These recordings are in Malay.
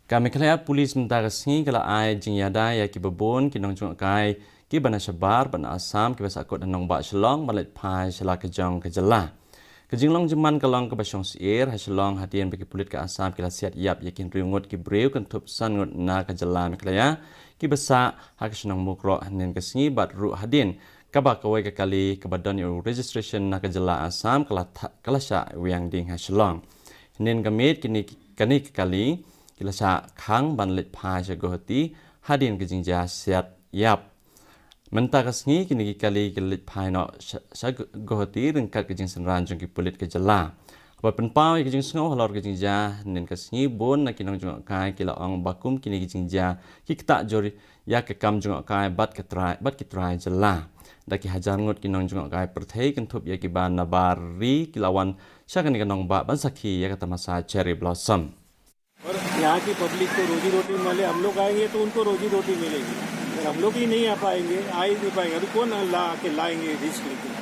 Kami kelihatan polis mentara sini kalau ai jing yada ya ki bebon ki nong jung kai ki bana syabar bana asam ki basa kot nong ba shlong balet pai shala ke jong ke jela. Ke jing long jeman kalong ke basong sir ha shlong hatian bagi polis ke asam ki la siat yap yakin riungut ki breu kan tup san ngut na ke jela mi kelaya ki basa ha ke shnong mukro nen ke sini bat ru hadin kaba kawai ke kali ke badan yo registration na ke jela asam kala sya wiang ding ha shlong. Nen gamit kini kani ke kali kila sa khang ban let pha sa gohti hadin ke jingja siat yap menta kasngi kini kali ke let pha no sa gohti ring kat ke jing sanran jong ki pulit ke jela apa penpau ke jing sngo halor ke jingja nen kasngi bon na kinong jong kai kila ong bakum kini ke jingja ki kta jori ya ke kam jong kai bat ki trai jela daki hajar ngot kinong jong kai perthei kan thup ya ki ban na bari kilawan sa kan kinong ba ban sakhi ya kata masa cherry blossom. और यहाँ की पब्लिक को रोजी रोटी मिले हम लोग आएंगे तो उनको रोजी रोटी मिलेगी अगर हम लोग ही नहीं आ पाएंगे आ ही नहीं पाएंगे तो कौन लाएंगे रिस्क लेके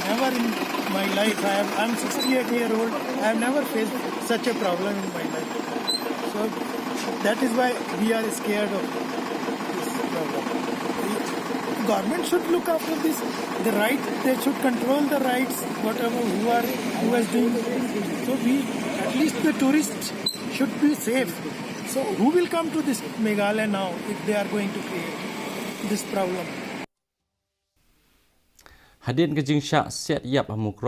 never in my life I'm 68 year old I have never faced such a problem in my life so that is why we are scared of this problem the government should look after this the right they should control the rights whatever who is doing so we at least the tourists should be safe. So who will come to this Meghalaya now if they are going to create this problem? Hadin ke jing syak siat yap hamukro